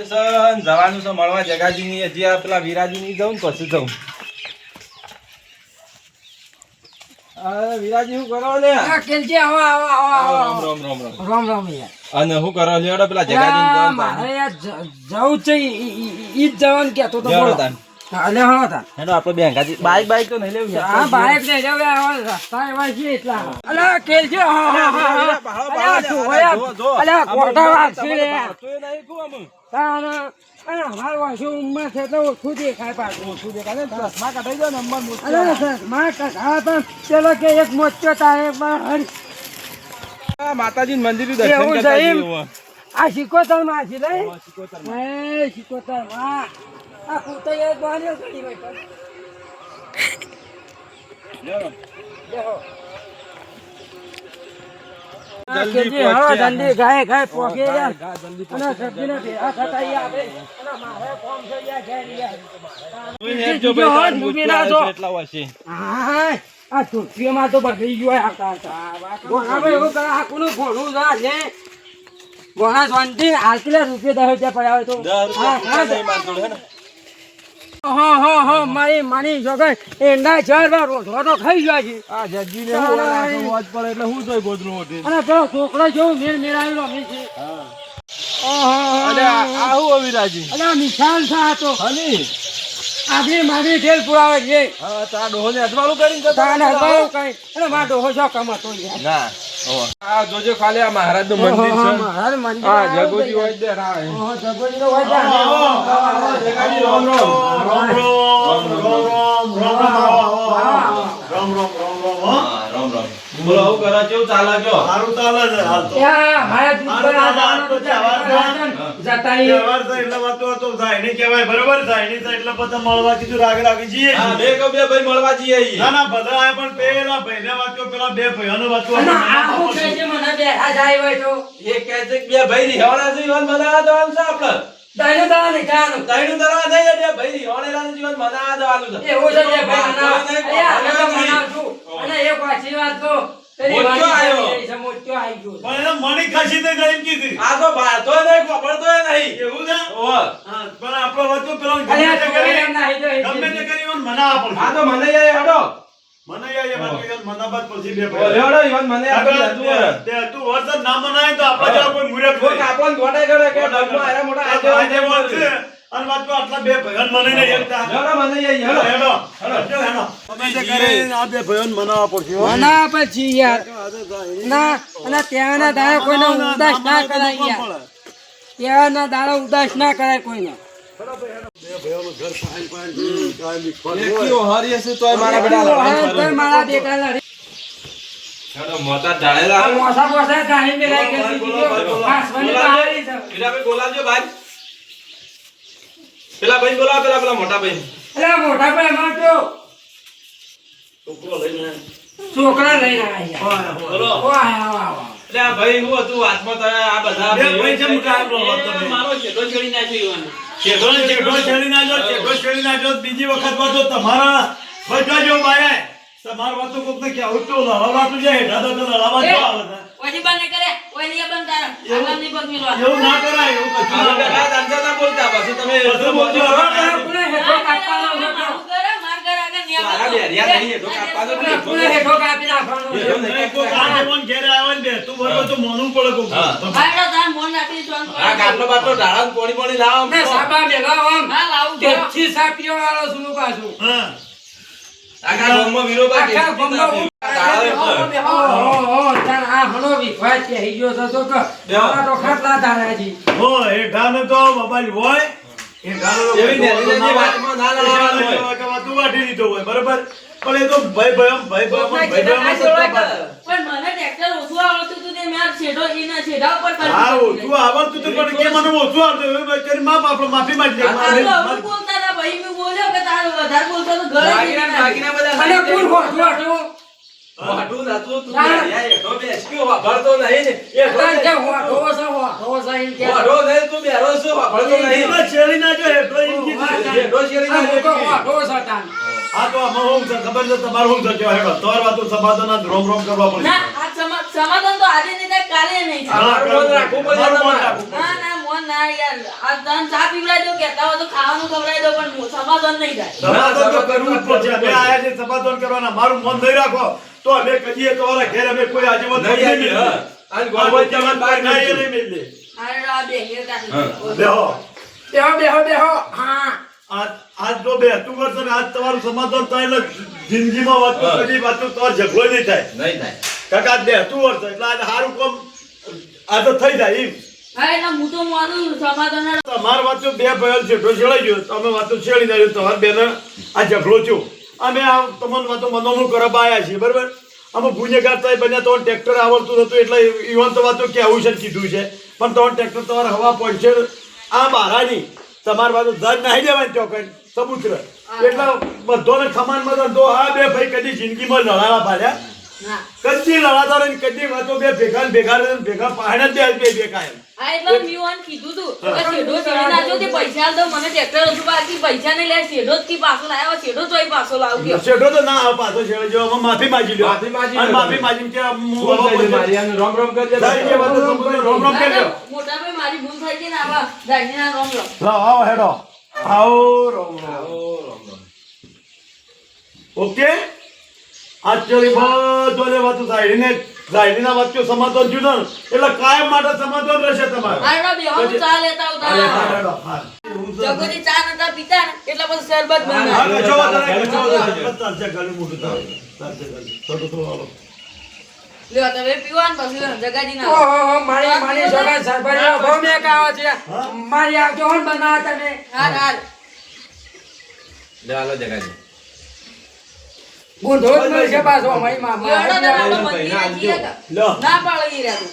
જવાનું છે મળવા જગાજીની હજી આ પેલા વિરાજીની જાઉં ને પછી જાઉં. વિરાજી શું કરો લે? કેલજી આવો આવો આવો રામ રામ રામ રામ રામ રામ યાર. અને શું કરો લ્યો પેલા જગાજીની જાઉં મારે યાર જવું છે ઈ જ જવાનું કેતો તો બોલો. અલે હા તા હેડો આપણે બેંગાજી બાઈક તો નહીં લેવું યાર. હા બાઈક ને જાવ યાર રસ્તા એવા છે એટલા. અલે કેલજી હા હા હા અલે કોટા વાત છે લે. તારા અરે અમાર વાસો ઉંમર છે તો ઓછું દેખાય પાછું. ઓછું દેખાય ને ચશ્મા કઢાઈ દો નંબર મોટો. અરે ચશ્મા કઢાવા પણ પેલો કે એક મોટો તારે પણ માતાજી મંદિર દર્શન કરતા જઈએ. આ શિકોતર માં છે લઈ શિકોતર માં આ કૂતો એ બાને ચડી બેઠો. જલ્દી હા જલ્દી ગાય ગાય પોકે યાર અને સબ્જીને ભેગા થતા ઈ આવે અને મારે કોમ છે યાર ઘેર યાર જો ભાઈ મૂકી ના જો એટલા હશે. હા આ ચૂંટીઓમાં તો બગડી ગયો આવતા ગોણા ભાઈ એવું કરે આખું ઘોડું ના લે ગોણા શાંતિ આટલા રૂપિયા 10,000 પડ્યા હોય તો હા હા હા મારી માની જોગર એના 4 વાર રોટલો તો ખાઈ ગયા છે. આ જજીને હું વાજ પડે એટલે હું જોઈ ગોદરું ઓઢી. અને પેલો છોકરો જેવું મેળાવેલો અમે છે. અલે આ હું અવિરાજી અલે નિશાન છે આ તો હની આગળ માગી ઠેલ પુરાવે છે. હા તા ડોહોને અજવાળું કરીને જતો તાને હલવાયું કઈ અને મારો ડોહો જો કમાતો યાર. ના આ જોજો ખાલી આ મહારાજનું મંદિર છે. મહારાજ મંદિર હા જગોજી હોય દે રા જગોજી નો હોય જગાજી રામ રામ બોલો હું કરા કેવું ચાલે કયો? સારું ચાલે છે હાલ તો. મારા દુકાન જતા તહેવાર છે એટલે વાતો તો થાય નહીં કહેવાય બરોબર થાય નહીં થાય એટલે બધા મળવા કીધું રાગે રાગે જઈએ. હા બે ભાઈ મળવા જઈએ અહીં. ના ના બધા આયા પણ પેલા ભાઈને વાતો પેલા બે ભાઈઓને વાતો અને આખું કહે છે મને બેઠા જાય હોય તો એ કહે છે કે બે ભાઈ રિહાણા છે ઈવન મનાવા જવાનું છે આપણે. દાઈનો દાવા નહીં જાનું તાઈનું દરવા નહીં બે ભાઈ રિહાણેલાનું જીવન મનાવા જવાનું છે. એવું છે કે ભાઈ મનાવશું અને એક વાંચી વાત તો મોટો આયો. મોટો આવી ગયો પણ એને મણી ખાસી તો ગઈ કીધી. આ તો બાતો નહીં ખબરતોય નહીં. એવું છે ઓહ હા પણ આપણો વાતો પેલો અરે ગમે આ તે છોકરા કરી એમ ના આવી જાય ગમે તે કરી ઈવન મનાવા પડશે. આ તો મને જાય હડો મને યાર એ વાતો યાર મનાબાદ પછી બે ઓલે હડો ઈવન મને આ તો હતું વરસ. તે તું વર્ષ ના મનાય તો આપણે જેવા કોઈ મુરત કોઈ આપણને ગોટાઈ કરે કે ડગમાં આરા મોટા આ જેવા છે અને વાતો આટલા બે ભાઈઓને મને નહીં એકતા હડો મને જાય હડો હેડો હેડો તમે જે કરે આ બે ભાઈઓને મનાવા પડશે હો. મના પછી યાર ના અને ત્યાંના દાડા કોઈને ઉદાસ ના કરાય યાર ત્યાંના દાડા ઉદાસ ના કરાય કોઈને એક્યો હરી હશે તોય મારા બેટા લડાઈ મારા બેટા લડે હડો મોટા ડાળેલા આ મોસા મોસા ગાહી મેલાઈ કે હાસવાની બહારી છે પેલા ભાઈ બોલાવજો ભાઈ પેલા ભાઈ બોલાવ પેલા મોટા ભાઈ અલે મોટા ભાઈ મારજો છોકરા લઈને આવ્યા બોલો વાહ વાહ એટલે આ ભાઈ હું હતું હાથમાં તમે આ બધા બે ભાઈ જેમ કામ લો તમે. મારો છેડો છેડી નાખ્યો ઈવન. ચેડો છેડી નાખજો બીજી વખત વાતો તમારા બધા જો બાયા તમાર વાતો કોક ને ક્યાં ઉઠો લડાવાતું જાય દાદા તો લડાવા જો આવે છે. ઓજી બંધ કરે ઓય ની બંધ તાર આગળ ની પગ મિલવા એવું ના કરાય એવું આ કશું બેટા દાંજા ના બોલતા પછી તમે બધું બોલજો. આપણે હેઠો કાપવાનો છે માર ઘર આગળ ની મારા બેરિયા નહીં તો કાપવાનો જ નહીં. આપણે હેઠો કાપી નાખવાનો છે નહીં કોક આગેવાન ઘેરે આવે ને બે તું બરોબર તો મોનું પડે કોક. હા. હાડો તાર મોન રાખી જોન આ ગાટલો બાટલો ઢાળા પોણી લાવો ને સાબા મેલા આમ હા લાવું જો જેથી સાપીઓ વાળો સુનું પાછું હા આખા ગામમાં વીરોબા કે આખા ગામમાં તાર આ હનો વિખવાદ કે હીજો થતો કે આ તો ખાટલા તારાજી હો હેઠાને તો મોબાઈલ હોય હેઠાને તો એવી નેલી વાતમાં ના લડાવવાનું હોય. વાતું વાટી દીધો હોય બરોબર પણ એ તો ભાઈ પણ મને ટ્રેક્ટર ઓછું આવડતું હતું તે મેં છેડો એના છેડા ઉપર કરી હા ઓછું આવડતું તો પણ કે મને ઓછું આવડતું એવું કરી આપણે માફી માંગી આ તારું બોલતા હતા ભાઈ મેં બોલ્યો કે તારું વધારે બોલતો તો ઘરે બાકીના બધા અને કોણ હોતું હતું વાટું નાતું તું બેરિયા હેઠો બેસ્યો વાપરતો નહીં ને એ તાર કે હોતો છે એમ કે વાડો નહીં તું બેરો છો વાપરતો નહીં એમાં છેડી ના જો હેઠો એમ કીધું. હેઠો શેરી ના આ તો જાય. હોતો છે તાર આ તો આમાં હું છે ખબર છે તમારું હું છે હેડો તમાર વાતો સમાધાન રોમ કરવા પડશે ના આ સમાધાન તો આજે નહીં થાય કાલે નહીં થાય મારું મન રાખવું પડે મારું મન તમારે. રાખવું પડશે. ના ના મોન ના ના યાર આ તને ચા પીવડાવી દો કહેતા હોય તો ખાવાનું ખવડાવી દો પણ સમાધાન નહીં થાય સમાધાન તો કરવું જ પડશે. અમે આયા છે સમાધાન કરવાના. મારું મન નહીં રાખો તો અમે કહીએ તમારા ઘેર અમે કોઈ આજીવન નહીં નહીં આવી, હા. અને કોઈ ગોળ જવાન બહાર ના એ નહીં મિલે. અરે આ બે ઘેર કાઢી બેહો. બેહો હા આજ જો બેહતું કરશે ને આજ તમારું સમાધાન થાય એટલે જિંદગીમાં વાતો હા. બધી વાતો તમારો ઝઘડો નહીં થાય. નહીં થાય. કાકા આજ બેહતું વર્ષ એટલે આજે સારું કામ આ તો થઈ જાય એમ. હા એટલે હું તો માનું સમાધાન તમારી વાતો બે ભાઈઓ ઝઘડો છેડાઈ ગયો તમે વાતો છેડી નાખ્યો તમારા બેને આ ઝઘડો થયો અમે આ તમારી વાતો મનોમૂળ કરવા આવ્યા છીએ બરાબર અમે ગુનેગાર થાય બન્યા તો ટ્રેક્ટર આવડતું હતું એટલે ઈવન તો વાતો કેવું છે ને કીધું છે પણ તો ટ્રેક્ટર તમારે હવા પહોંચશે આ બહારાની તમારી વાતો ધન નાહી દેવાની ચોકડ સબૂત્ર એટલે બધોને ખમાન મદન તો આ બે ભાઈ કદી જિંદગીમાં લડાવા પાડ્યા ના કદી લડાતા રહે કદી વાતો બે ભેગા ને ભેગા પહાડ જ બે ભેગા એમ હા એટલે મેં વાન કીધું તું કે શેઢો છેડી નાખ્યો તે પૈસા આલ દો મને ટ્રેક્ટર હતું બાકી પૈસા ને લે શેઢો જ થી પાછો લાવ્યો શેઢો ચોઈ પાછો લાવ ગયો શેઠો તો ના આવે પાછો શેઠો જો અમે માફી માંગી લ્યો માફી માંગી અને લ્યો. માફી માંગીને કે હું ભૂલ થઈ ગઈ મારી. આને રોમ રોમ કરી દે. તારી જે વાતો સંપૂર્ણ રોમ રોમ કરી લ્યો. મોટા ભાઈ મારી ભૂલ થઈ ગઈ ને આવા દાઢીના રોમ લો લાવો આવો હેડો આવો રોમ રોમ આવો, રોમ રોમ. ઓકે આશ્ચર્ય બધો વાતો સાઈડીના વાક્યો સમાધાન થયું ને એટલે કાયમ માટે સમાધાન રહેશે તમારે આડો બેહો તો ચા લેતા હા, આવતા હેડો, હા. જગોજી ચા નતા પીતા ને એટલે પછી શરબત હા, બનાવ્યું કશો વાંધો નહીં, કશો વાંધો નહીં. બસ ચાલશે, ગળું મોટું થાય. ચાલશે, ચાલશે. થોડું થોડું હાલો. લ્યો તમે પીવા ને પછી જગાજી ના ઓહો મારી છોકરા સરપંચ બહુ મેક આવે છે મારી આ જોન બનાવ તમે હાર હાર લે, હાલો જગાજી. ગુંધો જ મળશે પાછો અમારી લેવડો તો મામા આપણે ભાઈ, મંદિરે ના જઈએ આલજો. તો. લો. ના પાડી રહ્યા તું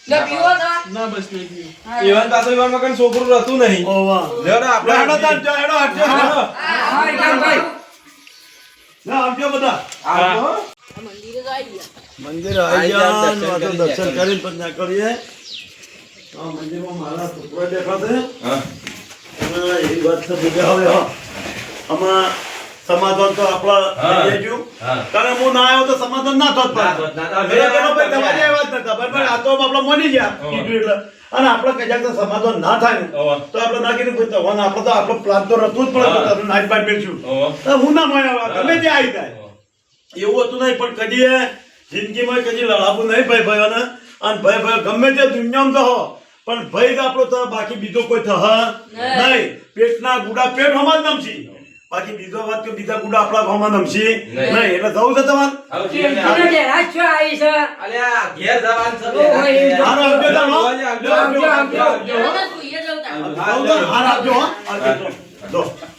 લે પીવો તો ના બસ નહીં પીવું. ઈવન પાછો ઈવન મગન છોકરું રહેતું નહીં. ઓ વાહ. લેવડો આપણે હેડો તાન, જો, હેડો, હટજો, હેડો. હા ભાઈ ના, આવજો બધા. આવજો. આ મંદિરે તો આવી ગયા મંદિર આવી ગયા ને વાતો દર્શન કરીને પછી ત્યાં કરીએ આ મંદિરમાં મારા છોકરા બેઠા છે હા. અને એવી વાત છે બીજા હવે હા. આમાં સમાધાન તો આપણા હા. થઈ ગયું. હા. કારણ હું ના આવ્યો તો સમાધાન ના થાત ના પણ. થાત, ના થાત. પેલા પેલા ભાઈ તમારી આ વાત નતા બરાબર આ તો આપણે માની ગયા હા. કીધું એટલે અને આપણે કદાચ તો સમાધાન ના થાય ને હા. તો આપણે ના કીધું ભાઈ તવાને આપણે તો આપણો પ્લાન તો રચવું જ પડે હા. તો આપણે નાચ બાદ મેળશું હા. તો હું ના માન્યા ગમે તે આવી જાય એવું હતું નહીં પણ કદી જિંદગીમાં કદી લડાવું નહીં ભાઈ ભાઈઓને અને ભાઈ ભાઈ ગમે તે દુનિયામાં તો હો પણ ભાઈ જ આપણો તો બાકી બીજો કોઈ થહ નહીં પેટના ગુડા પેટ હોમાં જ નમશી બાકી બીજો વાત કે બીજા ગુડા આપણા હોમાં નમશી નહીં એટલે જવું છે તમારે આવો કેમ જીવને તમે આવજો. ઘેરા જ છો આવી છે અલ્યા, ઘેર જવાનું છે. ઓ, ભાઈ, હારો આવજો તારો. આવજો, આવજો, આવજો, આવજો. આવજો. લેવડો જોઈએ જવું તાર. હાર આપજો હો. આવજો. જો